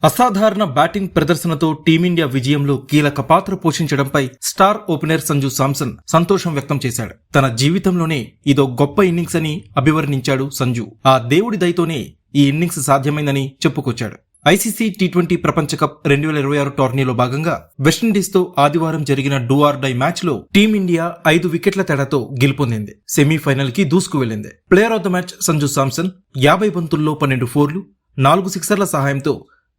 అసాధారణ బ్యాటింగ్ ప్రదర్శనతో టీమిండియా విజయంలో కీలక పాత్ర పోషించడంపై స్టార్ ఓపెనర్ సంజు శాంసన్ సంతోషం వ్యక్తం చేశాడు. తన జీవితంలోనే ఇదో గొప్ప ఇన్నింగ్స్ అని అభివర్ణించాడు సంజు. ఆ దేవుడి దయతోనే ఈ ఇన్నింగ్స్ సాధ్యమైందని చెప్పుకొచ్చాడు. ఐసీసీ టీ20 ప్రపంచ కప్ 2026 టోర్నీలో భాగంగా వెస్టిండీస్తో ఆదివారం జరిగిన డూ ఆర్ డై మ్యాచ్లో టీమిండియా 5 వికెట్ల తేడాతో గెలుపొందింది. సెమీఫైనల్ కి దూసుకు వెళ్లింది. Player of the match Sanju Samson 50 బంతుల్లో 12 ఫోర్లు, 4 సిక్సర్ల సహాయంతో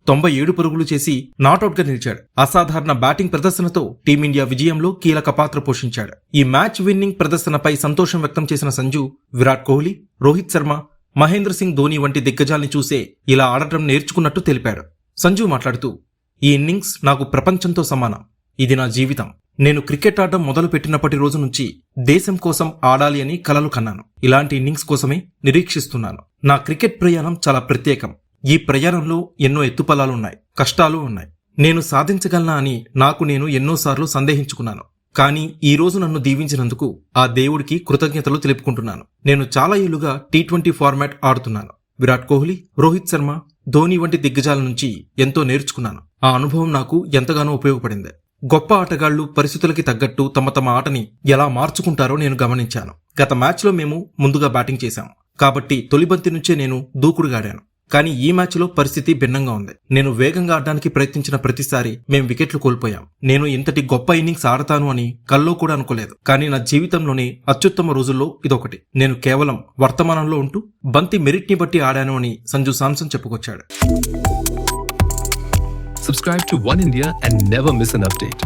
97 పరుగులు చేసి నాటౌట్ గా నిలిచాడు. అసాధారణ బ్యాటింగ్ ప్రదర్శనతో టీమిండియా విజయంలో కీలక పాత్ర పోషించాడు. ఈ మ్యాచ్ విన్నింగ్ ప్రదర్శనపై సంతోషం వ్యక్తం చేసిన సంజు, విరాట్ కోహ్లీ, రోహిత్ శర్మ, మహేంద్ర సింగ్ ధోని వంటి దిగ్గజాల్ని చూసే ఇలా ఆడటం నేర్చుకున్నట్టు తెలిపాడు. సంజు మాట్లాడుతూ, ఈ ఇన్నింగ్స్ నాకు ప్రపంచంతో సమానం. ఇది నా జీవితం. నేను క్రికెట్ ఆడడం మొదలు పెట్టినప్పటి రోజు నుంచి దేశం కోసం ఆడాలి అని కలలు కన్నాను. ఇలాంటి ఇన్నింగ్స్ కోసమే నిరీక్షిస్తున్నాను. నా క్రికెట్ ప్రయాణం చాలా ప్రత్యేకం. ఈ ప్రయాణంలో ఎన్నో ఎత్తుపల్లాలున్నాయి, కష్టాలు ఉన్నాయి. నేను సాధించగలనా అని నాకు నేను ఎన్నోసార్లు సందేహించుకున్నాను. కానీ ఈ రోజు నన్ను దీవించినందుకు ఆ దేవుడికి కృతజ్ఞతలు తెలుపుకుంటున్నాను. నేను చాలా ఏళ్లుగా టీ20 ఫార్మాట్ ఆడుతున్నాను. విరాట్ కోహ్లీ, రోహిత్ శర్మ, ధోని వంటి దిగ్గజాల నుంచి ఎంతో నేర్చుకున్నాను. ఆ అనుభవం నాకు ఎంతగానో ఉపయోగపడింది. గొప్ప ఆటగాళ్లు పరిస్థితులకి తగ్గట్టు తమ ఆటని ఎలా మార్చుకుంటారో నేను గమనించాను. గత మ్యాచ్లో మేము ముందుగా బ్యాటింగ్ చేశాం కాబట్టి తొలిబంతి నుంచే నేను దూకుడుగా ఆడాను. కానీ ఈ మ్యాచ్లో పరిస్థితి భిన్నంగా ఉంది. నేను వేగంగా ఆడడానికి ప్రయత్నించిన ప్రతిసారి మేం వికెట్లు కోల్పోయాం. నేను ఇంతటి గొప్ప ఇన్నింగ్స్ ఆడతాను అని కల్లో కూడా అనుకోలేదు. కానీ నా జీవితంలోనే అత్యుత్తమ రోజుల్లో ఇదొకటి. నేను కేవలం వర్తమానంలో ఉంటూ బంతి మెరిట్ ని బట్టి ఆడాను అని సంజు శాంసన్ చెప్పుకొచ్చాడు. Subscribe to One India and never miss an update.